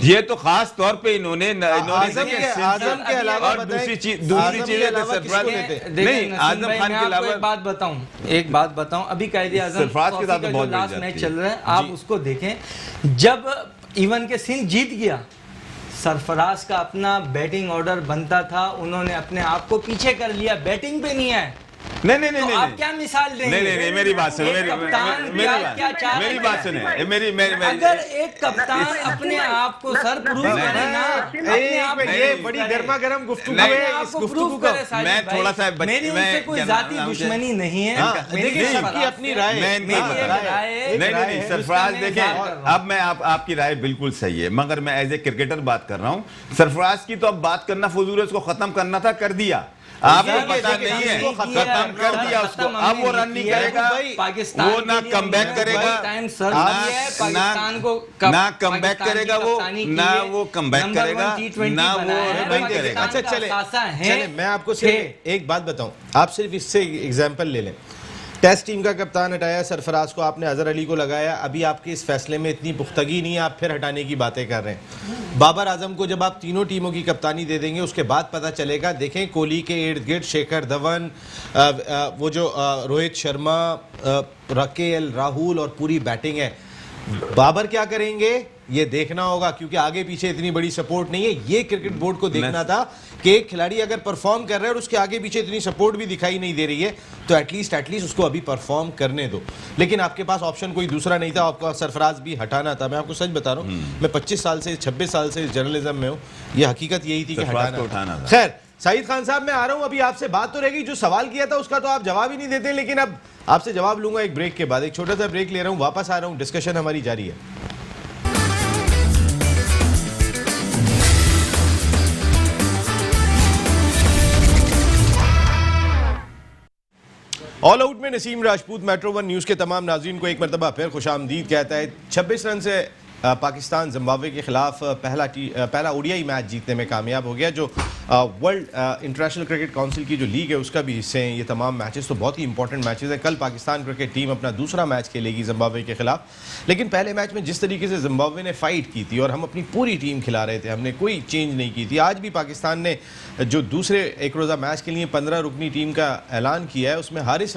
ये तो खास तौर पे इन्होंने आजम के अलावा दूसरी चीज नहीं, आजम खान के अलावा एक बात बताऊं, अभी कायदे आजम सरफराज के साथ बहुत लास्ट मैच चल रहा है, आप उसको देखें। जब इवन के सिंध जीत गया, सरफराज का अपना बैटिंग ऑर्डर बनता था, उन्होंने अपने आप को पीछे कर लिया, बैटिंग पे नहीं आए। नहीं तो आप क्या मिसाल देंगे? नहीं, मेरी बात सुनो, मेरी बात सुने, अगर एक कप्तान अपने आप को सर प्रूव करे ना, ये बड़ी गर्मा गर्म गुफ्तगू है, इस गुफ्तगू का मैं थोड़ा सा मेरी उनसे कोई जाती दुश्मनी नहीं है। देखिए सबकी अपनी राय, नहीं सरफराज देखें, अब मैं आपकी राय बिल्कुल सही है, मगर मैं एज ए क्रिकेटर बात कर रहा हूँ। सरफराज की तो अब बात करना फजूल है, उसको खत्म करना था, कर दिया। आपको पता नहीं है, खत्म कर दिया उसको। अब वो रन नहीं करेगा, वो ना कम बैक करेगा, ना कम बैक करेगा, वो ना वो कम बैक करेगा, ना वो रन करेगा। अच्छा चले मैं आपको सिर्फ एक बात बताऊं, आप सिर्फ इससे एग्जांपल ले लें। टेस्ट टीम का कप्तान हटाया सरफराज को, आपने अजहर अली को लगाया। अभी आपके इस फैसले में इतनी पुख्तगी नहीं है, आप फिर हटाने की बातें कर रहे हैं। बाबर आजम को जब आप तीनों टीमों की कप्तानी दे देंगे, उसके बाद पता चलेगा। देखें कोहली के इर्द गिर्द शेखर धवन, वो जो रोहित शर्मा, रकेल, राहुल और पूरी बैटिंग है। बाबर क्या करेंगे ये देखना होगा, क्योंकि आगे पीछे इतनी बड़ी सपोर्ट नहीं है। ये क्रिकेट बोर्ड को देखना था कि एक खिलाड़ी अगर परफॉर्म कर रहा है और उसके आगे पीछे इतनी सपोर्ट भी दिखाई नहीं दे रही है, तो एटलीस्ट उसको अभी परफॉर्म करने दो। लेकिन आपके पास ऑप्शन कोई दूसरा नहीं था, आपका सरफराज भी हटाना था। मैं आपको सच बता रहा हूँ, मैं 25 साल से 26 साल से जर्नलिज्म में हूँ, ये हकीकत यही थी कि हटाना था। खैर सईद खान साहब, मैं आ रहा हूँ, अभी आपसे बात तो रहेगी। जो सवाल किया था उसका तो आप जवाब ही नहीं देते, लेकिन अब आपसे जवाब लूंगा एक ब्रेक के बाद। एक छोटा सा ब्रेक ले रहा हूँ, वापस आ रहा हूँ, डिस्कशन हमारी जारी है। ऑल आउट में नसीम राजपूत मेट्रो 1 न्यूज़ के तमाम नाज़रीन को एक मरतबा फिर खुशामदीद कहता है। 26 रन से पाकिस्तान जिम्बाब्वे के खिलाफ पहला ओडीआई मैच जीतने में कामयाब हो गया। जो वर्ल्ड इंटरनेशनल क्रिकेट काउंसिल की जो लीग है उसका भी हिस्से हैं ये तमाम मैचेस, तो बहुत ही इंपॉर्टेंट मैचेस हैं। कल पाकिस्तान क्रिकेट टीम अपना दूसरा मैच खेलेगी जिम्बाब्वे के खिलाफ, लेकिन पहले मैच में जिस तरीके से जिम्बाब्वे ने फाइट की थी और हम अपनी पूरी टीम खिला रहे थे, हमने कोई चेंज नहीं की थी। आज भी पाकिस्तान ने जो दूसरे एक रोज़ा मैच के लिए 15 रुकनी टीम का ऐलान किया है, उसमें हारिस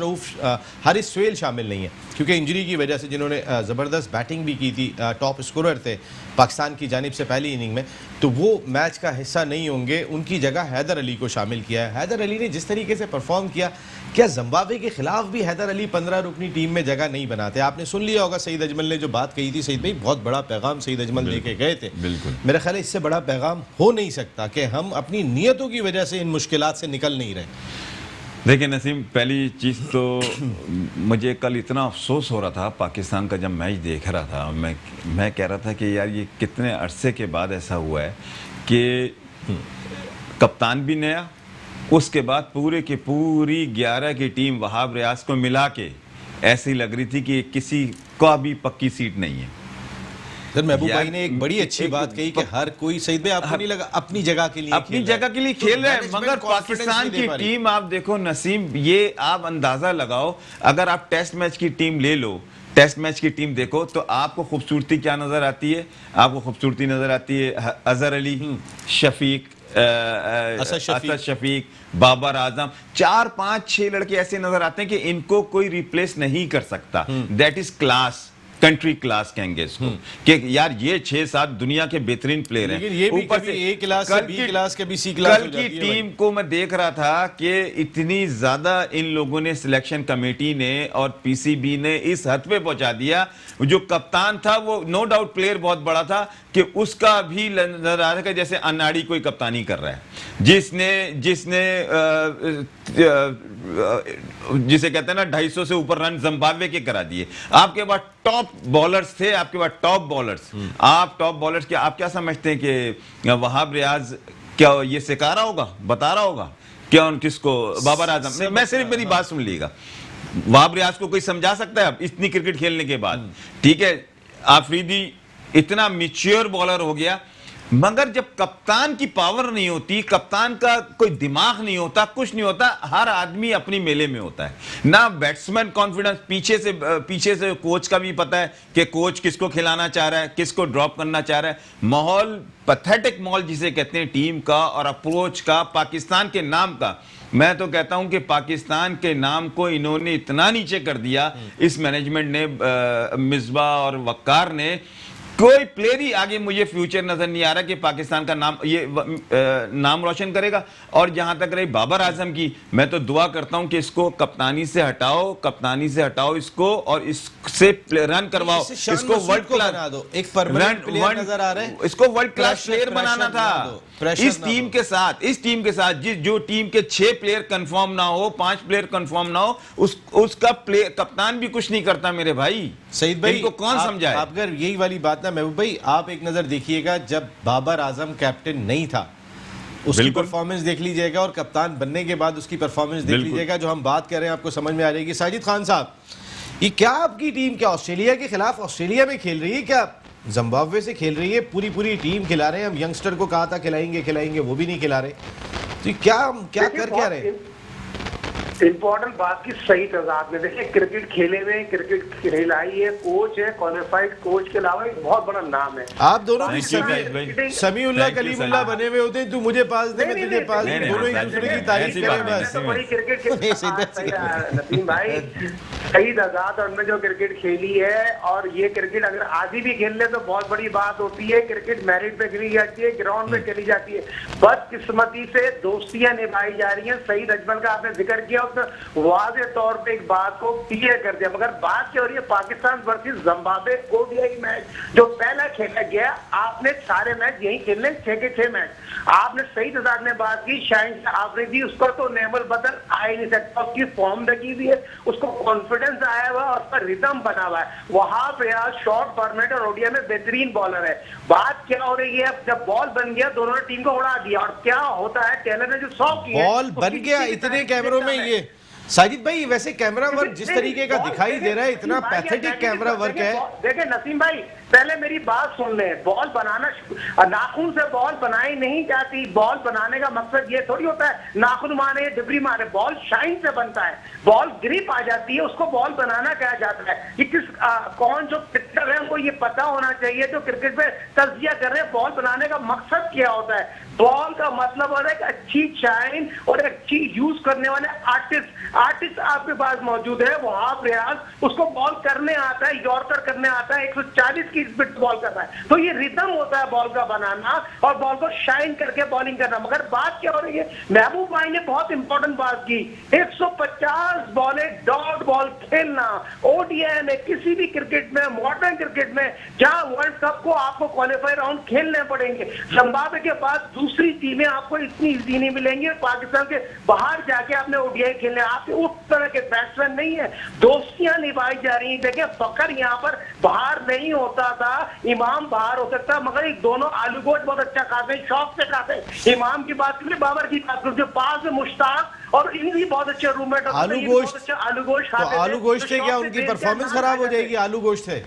सोहेल शामिल नहीं है, क्योंकि इंजरी की वजह से, जिन्होंने ज़बरदस्त बैटिंग भी की थी, टॉप स्कोरर थे पाकिस्तान की जानिब से पहली इनिंग में, तो वो मैच का हिस्सा नहीं होंगे। उनकी जगह हैदर अली को शामिल किया है। हैदर अली ने जिस तरीके से परफॉर्म किया, क्या जिम्बाब्वे के खिलाफ भी हैदर अली 15 रुकनी टीम में जगह नहीं बनाते? आपने सुन लिया होगा सईद अजमल ने जो बात कही थी। सईद भाई, बहुत बड़ा पैगाम सईद अजमल दे के गए थे। बिल्कुल, मेरा ख्याल है इससे बड़ा पैगाम हो नहीं सकता कि हम अपनी नीयतों की वजह से इन मुश्किलात से निकल नहीं रहे। देखिए नसीम, पहली चीज़ तो मुझे कल इतना अफसोस हो रहा था पाकिस्तान का जब मैच देख रहा था। मैं कह रहा था कि यार ये कितने अरसे के बाद ऐसा हुआ है कि कप्तान भी नया, उसके बाद पूरे की पूरी 11 की टीम वहाब रियाज को मिला के ऐसी लग रही थी कि किसी का भी पक्की सीट नहीं है। सर महबूब भाई ने एक बड़ी अच्छी बात कही कि हर कोई, सईद भाई आपको नहीं लगा, अपनी जगह के लिए खेल रहे हैं, मगर पाकिस्तान की टीम आप देखो नसीम, ये आप अंदाजा लगाओ, अगर आप टेस्ट मैच की टीम ले लो, टेस्ट मैच की टीम देखो, तो आपको खूबसूरती क्या नजर आती है? आपको खूबसूरती नजर आती है अजहर अली, शफीक, असद शफीक, बाबर आजम, 4 5 6 लड़के ऐसे नजर आते हैं कि इनको कोई रिप्लेस नहीं कर सकता। That is class, country class कहेंगे इसको, कि यार ये 6-7 दुनिया के बेहतरीन प्लेयर हैं। लेकिन ये भी ऊपर कभी से ए क्लास से बी क्लास, कभी सी क्लास कल हो की जाती है टीम को मैं देख रहा था कि इतनी ज्यादा इन लोगों ने, सिलेक्शन कमेटी ने और पीसीबी ने इस हद पे पहुंचा दिया, जो कप्तान था वो नो डाउट प्लेयर बहुत बड़ा था, कि उसका भी नजर आ रहा था जैसे अनाड़ी कोई कप्तानी कर रहा है, जिसने जिसे कहते हैं ना 250 से ऊपर रन जिम्बाब्वे के करा दिए। आपके पास टॉप बॉलर्स थे, आपके पास टॉप बॉलर्स, आप टॉप बॉलर्स के आप क्या समझते हैं कि वहाब रियाज क्या ये सिखा रहा होगा, बता रहा होगा क्या उन किसको, बाबर आजम? मैं सिर्फ मेरी बात सुन लीजिएगा, वहाब रियाज को कोई समझा सकता है अब इतनी क्रिकेट खेलने के बाद? ठीक है, आफरीदी इतना मैच्योर बॉलर हो गया, मगर जब कप्तान की पावर नहीं होती, कप्तान का कोई दिमाग नहीं होता, कुछ नहीं होता, हर आदमी अपनी मेले में होता है ना। बैट्समैन कॉन्फिडेंस, पीछे से कोच का भी पता है कि कोच किसको खिलाना चाह रहा है, किसको ड्रॉप करना चाह रहा है। माहौल, पैथेटिक माहौल जिसे कहते हैं टीम का और अप्रोच का, पाकिस्तान के नाम का, मैं तो कहता हूं कि पाकिस्तान के नाम को इन्होंने इतना नीचे कर दिया इस मैनेजमेंट ने, मिसबा और वक्कार ने। कोई प्लेयर ही आगे मुझे फ्यूचर नजर नहीं आ रहा कि पाकिस्तान का नाम रोशन करेगा। और जहां तक रही बाबर आजम की, मैं तो दुआ करता हूं कि इसको कप्तानी से हटाओ इसको, और इससे रन करवाओ, इसको वर्ल्ड क्लास बना दो, एक परमानेंट प्लेयर नजर आ रहा है, इसको वर्ल्ड क्लास प्लेयर बनाना था। इस टीम के साथ जो टीम के 6 प्लेयर कंफर्म ना हो, 5 प्लेयर कंफर्म ना हो, उसका कप्तान भी कुछ नहीं करता मेरे भाई। सईद भाई, इनको कौन समझाए? अगर यही वाली बात ना महबूब भाई, आप एक नजर देखिएगा, जब बाबर आजम कैप्टन नहीं था उसकी परफॉर्मेंस देख लीजिएगा, और कप्तान बनने के बाद उसकी परफॉर्मेंस देख लीजिएगा। जो हम बात कर रहे हैं आपको समझ में आ जाएगी। साजिद खान साहब, ये क्या आपकी टीम क्या ऑस्ट्रेलिया के खिलाफ ऑस्ट्रेलिया में खेल रही है, क्या जिम्बाब्वे से खेल रही है? पूरी टीम खिला रहे हैं। हम यंगस्टर को कहा था खिलाएंगे, वो भी नहीं खिला रहे। तो क्या कर क्या रहे? इंपॉर्टेंट बात की सही तजाद में देखिए, क्रिकेट खेले में, क्रिकेट खिलाई है, कोच है, क्वालिफाइड कोच के अलावा एक बहुत बड़ा नाम है। आप दोनों भी समीउल्लाह कलीमुल्लाह बने हुए होते हैं, तू मुझे पास दे, मैं तुझे पास दे, दोनों एक दूसरे की तारीफ करें बस। बड़ी क्रिकेट नसीम भाई, सही तजाद और जो क्रिकेट खेली है, और ये क्रिकेट अगर आधी भी खेल ले तो बहुत बड़ी बात होती है। क्रिकेट मेरिट पे खेली जाती है, ग्राउंड पे खेली जाती है। बदकिस्मती से दोस्तियां निभाई जा रही हैं। सईद अजमल का आपने जिक्र किया, वाज़े तौर पे एक बात को क्लियर कर दिया। मगर बात क्या हो रही है, Pakistan versus Zimbabwe ODI match जो पहला खेला गया, आपने सारे मैच यही खेलने, 6 के 6 मैच। आपने सही तजाद में बात की, शाहिन आफरीदी, उसका तो नेमल बदल आ ही नहीं सकता, उसकी फॉर्म लगी हुई है, उसको कॉन्फिडेंस आया हुआ और उसका रिदम बना हुआ है। वहां पे शॉर्ट फॉर्मेट और ओडीआई में बेहतरीन बॉलर है। बात क्या हो रही है, जब बॉल बन गया दोनों ने टीम को उड़ा दिया, और क्या होता है, टेलर ने जो 100 किया, बॉल बन गया इतने कैमरों में। ये साजिद भाई, वैसे कैमरा वर्क जिस तरीके का दिखाई दे रहा है, इतना पैथेटिक कैमरा वर्क है। देखिए नसीम भाई, पहले मेरी बात सुन ले। बॉल बनाना, नाखून से बॉल बनाई नहीं जाती। बॉल बनाने का मकसद ये थोड़ी होता है नाखून मारे, डिबरी मारे। बॉल शाइन से बनता है, बॉल ग्रिप आ जाती है, उसको बॉल बनाना कहा जाता है। ये कौन जो पिक्चर है उनको ये पता होना चाहिए, जो क्रिकेट पे तजिया कर रहे हैं, बॉल बनाने का मकसद क्या होता है। बॉल का मतलब होता है कि अच्छी शाइन और अच्छी यूज करने वाले आर्टिस्ट आपके पास मौजूद है। वहां प्रयास उसको बॉल करने आता है, यॉर्कर करने आता है, 140 की स्पीड बॉल करता है। तो ये रिदम होता है बॉल का बनाना और बॉल को शाइन करके बॉलिंग करना। मगर बात क्या हो रही है, महबूब भाई ने बहुत इंपॉर्टेंट बात की, 150 बॉलें डॉट बॉल खेलना ओडीआई में, किसी भी क्रिकेट में, मॉडर्न क्रिकेट में, जहां वर्ल्ड कप को आपको क्वालिफाई राउंड खेलने पड़ेंगे। जिम्बाब्वे के बाद दूसरी टीमें आपको इतनी इजी नहीं मिलेंगी। पाकिस्तान के बाहर जाके आपने ओडीआई खेलने, आपके उस तरह के बैट्समैन नहीं है। दोस्तियां निभाई जा रही हैं। देखिए फकर यहाँ पर बाहर नहीं होता था, इमाम बाहर हो सकता, मगर ये दोनों आलू गोश्त बहुत अच्छा खाते हैं, शौक से खाते हैं। इमाम की बात करें, बाबर की बात करें, जो पास में मुश्ताक और इनकी बहुत अच्छे रूममेट होते हैं, आलू गोश्त आलू गोश्त खाते तो आलू गोश्त है क्या उनकी परफॉर्मेंस खराब हो जाएगी? आलू गोश्त है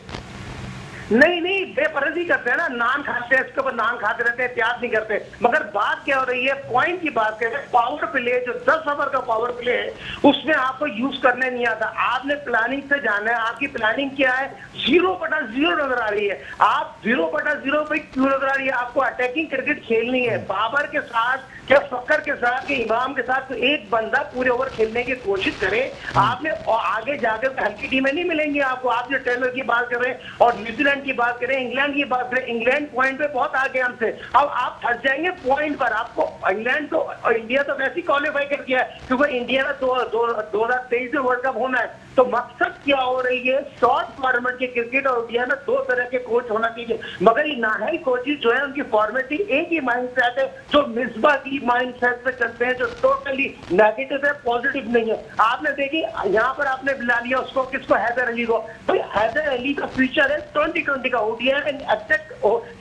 नहीं बेपरवाही करते हैं ना, नान खाते हैं, इसके ऊपर नान खाते रहते हैं, प्याज नहीं करते। मगर बात क्या हो रही है, पॉइंट की बात करें, पावर प्ले जो 10 ओवर का पावर प्ले है उसमें आपको यूज करने नहीं आता। आपने प्लानिंग से जाना है, आपकी प्लानिंग क्या है, 0/0 नजर आ रही है। आप 0/0 पे क्यों नजर आ रही है? आपको अटैकिंग क्रिकेट खेलनी है, बाबर के साथ क्या फकर के साथ के इमाम के साथ, तो एक बंदा पूरे ओवर खेलने की कोशिश करे। आपने और आगे जाकर हल्की टीमें नहीं मिलेंगी आपको। आप जो टेलर की बात कर रहे हैं और न्यूजीलैंड की बात करें, इंग्लैंड की बात करें, इंग्लैंड पॉइंट पे बहुत आगे हमसे। अब आप फंस जाएंगे पॉइंट पर। आपको इंग्लैंड तो और इंडिया तो वैसे ही क्वालिफाई कर दिया है, क्योंकि इंडिया में 2023 में वर्ल्ड कप होना है। तो मकसद क्या हो रही है, शॉर्ट फॉर्मेट के क्रिकेट और इंडिया में 2 तरह के कोच होना चाहिए। मगर ये नाहई कोचेज जो है उनकी फॉर्मेट एक ही माइंडसेट है, जो मिसबा की माइंडसेट पे चलते हैं, जो टोटली नेगेटिव है, पॉजिटिव नहीं है। आपने देखी यहाँ पर आपने बुला लिया उसको, किसको, हैदर अली को। तो हैदर अली का फ्यूचर है 2020 का ODI एंड अटैक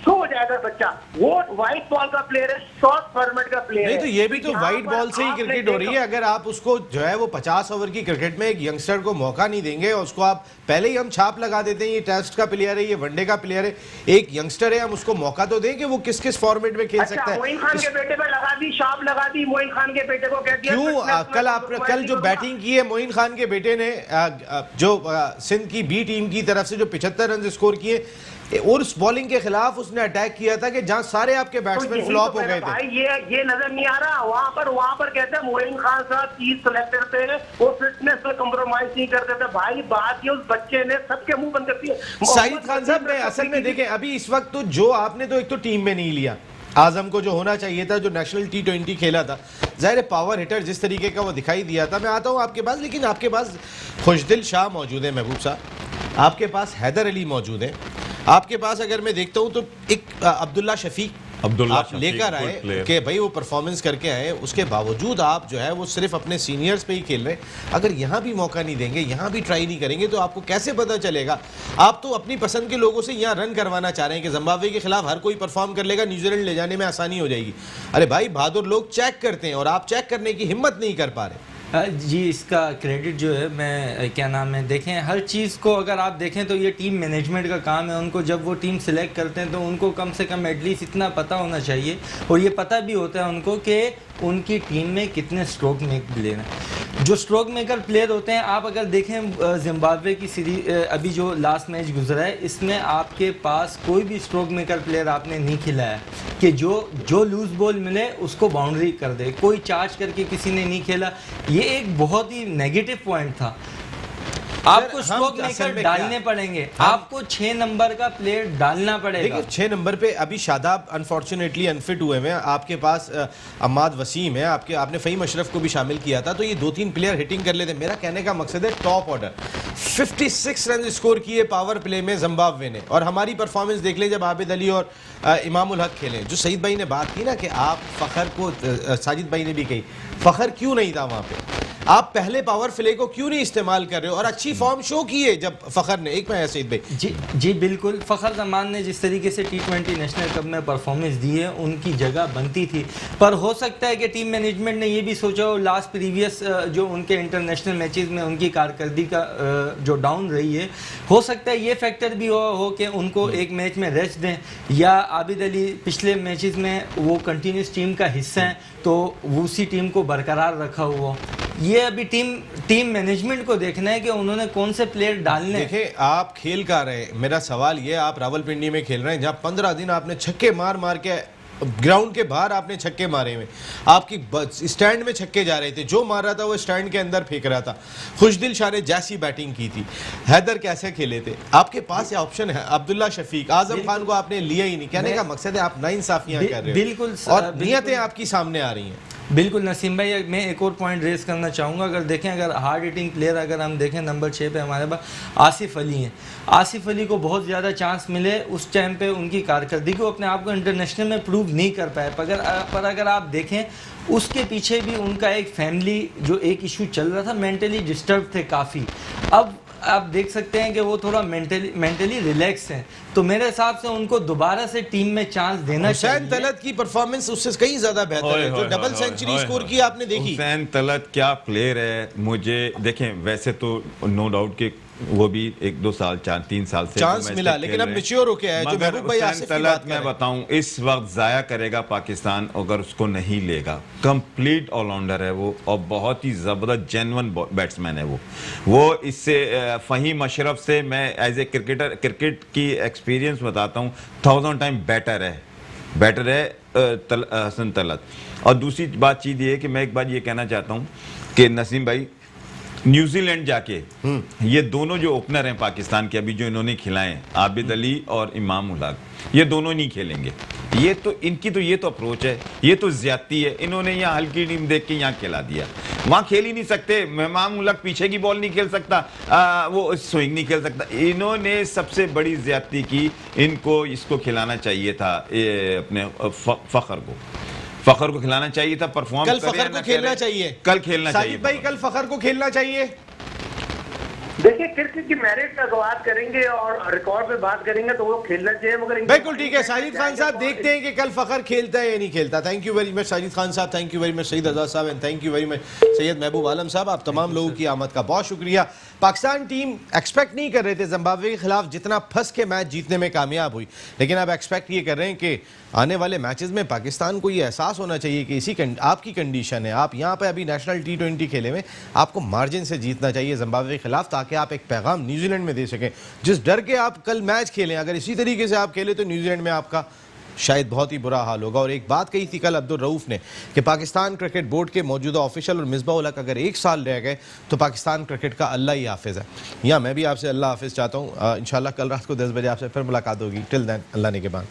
शो हो जाएगा बच्चा। वो व्हाइट बॉल का प्लेयर है, शॉर्ट फॉर्मेट का प्लेयर है। नहीं तो ये भी तो व्हाइट बॉल से ही क्रिकेट हो रही है। अगर आप उसको जो है वो 50 ओवर की क्रिकेट में एक यंगस्टर को मौका नहीं देंगे और उसको आप पहले ही हम छाप लगा देते हैं ये टेस्ट का प्लेयर है, ये वनडे का प्लेयर है, एक यंगस्टर है, हम उसको मौका तो दें कि वो किस किस फॉर्मेट में खेल सकता है। मोइन खान के बेटे पे लगा दी, छाप लगा दी, मोइन खान के बेटे को कह दिया। क्यों कल जो बैटिंग की है मोइन खान के बेटे ने, जो सिंध की बी टीम की तरफ से जो 75 रन स्कोर किए, और उस बॉलिंग के खिलाफ उसने अटैक किया था कि जहां सारे आपके बैट्समैन फ्लॉप हो गए थे। भाई ये नजर नहीं आ रहा। वहां पर कहते हैं मोइन खान साहब चीज सिलेक्टर थे, वो फिटनेस पे कॉम्प्रोमाइज नहीं करते थे। भाई बात ये उस बच्चे ने सबके मुंह बंद कर दिए। शाहिद खान साहब मैं असल में देखें अभी इस वक्त तो जो आपने तो एक तो टीम में नहीं लिया आजम को, जो होना चाहिए था, जो नेशनल T20 खेला था, ज़ाहिर पावर हिटर जिस तरीके का वो दिखाई दिया था। मैं आता हूँ आपके पास, लेकिन आपके पास खुशदिल शाह मौजूद है, महबूब साहब, आपके पास हैदर अली मौजूद है, आपके पास अगर मैं देखता हूँ तो एक अब्दुल्ला शफीक आप लेकर आए कि भाई वो परफॉर्मेंस करके आए, उसके बावजूद आप जो है वो सिर्फ अपने सीनियर्स पे ही खेल रहे हैं। अगर यहाँ भी मौका नहीं देंगे, यहाँ भी ट्राई नहीं करेंगे, तो आपको कैसे पता चलेगा? आप तो अपनी पसंद के लोगों से यहाँ रन करवाना चाह रहे हैं कि जिम्बाब्वे के खिलाफ हर कोई परफॉर्म कर लेगा, न्यूजीलैंड ले जाने में आसानी हो जाएगी। अरे भाई बहादुर लोग चेक करते हैं और आप चेक करने की हिम्मत नहीं कर पा रहे। जी, इसका क्रेडिट जो है, मैं क्या नाम है, देखें हर चीज़ को अगर आप देखें तो ये टीम मैनेजमेंट का काम है। उनको जब वो टीम सिलेक्ट करते हैं तो उनको कम से कम एटलीस्ट इतना पता होना चाहिए, और ये पता भी होता है उनको कि उनकी टीम में कितने स्ट्रोक मेकर प्लेयर हैं। जो स्ट्रोक मेकर प्लेयर होते हैं, आप अगर देखें जिम्बाब्वे की सीरीज अभी जो लास्ट मैच गुजरा है, इसमें आपके पास कोई भी स्ट्रोक मेकर प्लेयर आपने नहीं खिलाया कि जो लूज बॉल मिले उसको बाउंड्री कर दे। कोई चार्ज करके किसी ने नहीं खेला। ये एक बहुत ही नेगेटिव पॉइंट था। आपको स्ट्रोक मेकर डालने पड़ेंगे, आपको 6 नंबर का प्लेयर डालना पड़ेगा। देखिए 6 नंबर पे अभी शादाब अनफॉर्चुनेटली अनफिट हुए हैं, आपके पास अम्माद वसीम है, आपने फ़हीम अशरफ को भी शामिल किया था, तो ये 2-3 प्लेयर हिटिंग कर लेते। मेरा कहने का मकसद है टॉप ऑर्डर 56 रन स्कोर किए पावर प्ले में जिम्बाब्वे ने, और हमारी परफॉर्मेंस देख लें जब आबिद अली और इमामुल हक खेले। जो सईद भाई ने बात की ना कि आप फ़खर को, साजिद भाई ने भी कही, फ़खर क्यों नहीं था वहाँ पे, आप पहले पावर प्ले को क्यों नहीं इस्तेमाल कर रहे हो? और अच्छी फॉर्म शो की है जब फ़खर ने, एक मैं सईद भाई जी बिल्कुल, फ़खर जमान ने जिस तरीके से T20 नेशनल कप में परफॉर्मेंस दी है, उनकी जगह बनती थी। पर हो सकता है कि टीम मैनेजमेंट ने ये भी सोचा हो, लास्ट प्रीवियस जो उनके इंटरनेशनल मैचेस में उनकी कारकर्दगी का जो डाउन रही है, हो सकता है ये फैक्टर भी हो कि उनको एक मैच में रेस्ट दें, या आबिद अली पिछले मैचेस में वो कंटिन्यूस टीम का हिस्सा हैं तो वो उसी टीम को बरकरार रखा हुआ। ये अभी टीम मैनेजमेंट को देखना है कि उन्होंने कौन से प्लेयर डालने। देखिए आप खेल कर रहे हैं, मेरा सवाल ये, आप रावलपिंडी में खेल रहे हैं जहां 15 दिन आपने छक्के मार के ग्राउंड के बाहर आपने छक्के मारे हुए, आपकी स्टैंड में छक्के जा रहे थे, जो मार रहा था वो स्टैंड के अंदर फेंक रहा था। खुशदिल शाह ने जैसी बैटिंग की थी, हैदर कैसे खेले थे, आपके पास ये ऑप्शन है। अब्दुल्ला शफीक, आजम खान को आपने लिया ही नहीं। कहने का मकसद है आप नाइंसाफियां कर रहे हो, बिल्कुल, और नियतें आपकी सामने आ रही हैं। बिल्कुल नसीम भाई, मैं एक और पॉइंट रेस करना चाहूँगा। अगर देखें, अगर हार्ड हिटिंग प्लेयर अगर हम देखें, नंबर 6 पे हमारे पास आसिफ अली हैं। आसिफ अली को बहुत ज़्यादा चांस मिले, उस टाइम पे उनकी कारकर्दगी को अपने आप को इंटरनेशनल में प्रूव नहीं कर पाए। पर अगर आप देखें, उसके पीछे भी उनका एक फैमिली जो एक इशू चल रहा था, मेंटली डिस्टर्ब थे काफ़ी। अब आप देख सकते हैं कि वो थोड़ा मेंटली रिलैक्स हैं, तो मेरे हिसाब से उनको दोबारा से टीम में चांस देना चाहिए। हुसैन तलत की परफॉर्मेंस उससे कहीं ज्यादा बेहतर है, जो डबल सेंचुरी स्कोर की आपने देखी। हुसैन तलत क्या प्लेयर है। मुझे देखें, वैसे तो नो डाउट कि वो भी 1-2 साल 4-3 साल से चांस मैच मिला, खेल लेकिन रहे अब हैं। मैच्योर हो गया है, जो मगर महबूब भाई हुसैन आसिफ की तलत बात मैं कर रहे हैं। बताऊं इस वक्त जाया करेगा पाकिस्तान अगर उसको नहीं लेगा। कंप्लीट ऑलराउंडर है वो और बहुत ही ज़बरदस्त जेन्युइन बैट्समैन है वो इससे फ़हीम अशरफ से मैं एज ए क्रिकेटर क्रिकेट की एक्सपीरियंस बताता हूँ 1000 टाइम बेटर है हसन तलत। और दूसरी बात चीज़ ये है कि मैं एक बात ये कहना चाहता हूँ कि नसीम भाई न्यूजीलैंड जाके ये दोनों जो ओपनर हैं पाकिस्तान के अभी जो इन्होंने खिलाए हैं आबिद अली और इमाम उल हक, ये दोनों नहीं खेलेंगे। ये तो इनकी तो ये तो अप्रोच है, ये तो ज्यादती है। इन्होंने यहाँ हल्की टीम देख के यहाँ खिला दिया, वहाँ खेल ही नहीं सकते। इमाम उल हक पीछे की बॉल नहीं खेल सकता, वो स्विंग नहीं खेल सकता। इन्होंने सबसे बड़ी ज्यादती की, इनको इसको खिलाना चाहिए था अपने फखर को खिलाना चाहिए था। परफॉर्म कल फखर को खेलना चाहिए, कल खेलना चाहिए साजिद भाई, कल फखर को खेलना चाहिए। देखिए क्रिकेट की मेरिट का बात करेंगे और रिकॉर्ड पे बात करेंगे तो वो खेलना चाहिए, मगर बिल्कुल ठीक है। साजिद खान साहब, देखते हैं कि कल फखर खेलता है या नहीं खेलता। Thank you very much Sajid Khan साहब, thank you very much Saeed Azad साहब, and thank you very much Syed Mehboob Alam साहब। आप तमाम लोगों की आमद का बहुत शुक्रिया। पाकिस्तान टीम एक्सपेक्ट नहीं कर रहे थे जिम्बाब्वे के खिलाफ जितना फंस के मैच जीतने में कामयाब हुई, लेकिन अब एक्सपेक्ट ये कर रहे हैं कि आने वाले मैचेस में पाकिस्तान को ये एहसास होना चाहिए कि इसी आपकी कंडीशन है, आप यहाँ पे अभी नेशनल T20 खेले में आपको मार्जिन से जीतना चाहिए जिम्बाब्वे के खिलाफ, ताकि आप एक पैगाम न्यूजीलैंड में दे सकें। जिस डर के आप कल मैच खेलें, अगर इसी तरीके से आप खेले तो न्यूजीलैंड में आपका शायद बहुत ही बुरा हाल होगा। और एक बात कही थी कल अब्दुल रऊफ ने कि पाकिस्तान क्रिकेट बोर्ड के मौजूदा ऑफिशियल और मिसबा उल हक अगर 1 साल रह गए तो पाकिस्तान क्रिकेट का अल्लाह ही हाफिज़ है। या मैं भी आपसे अल्लाह हाफिज़ चाहता हूँ। इंशाल्लाह कल रात को 10 बजे आपसे फिर मुलाकात होगी। टिल देन अल्लाह ने के बाद।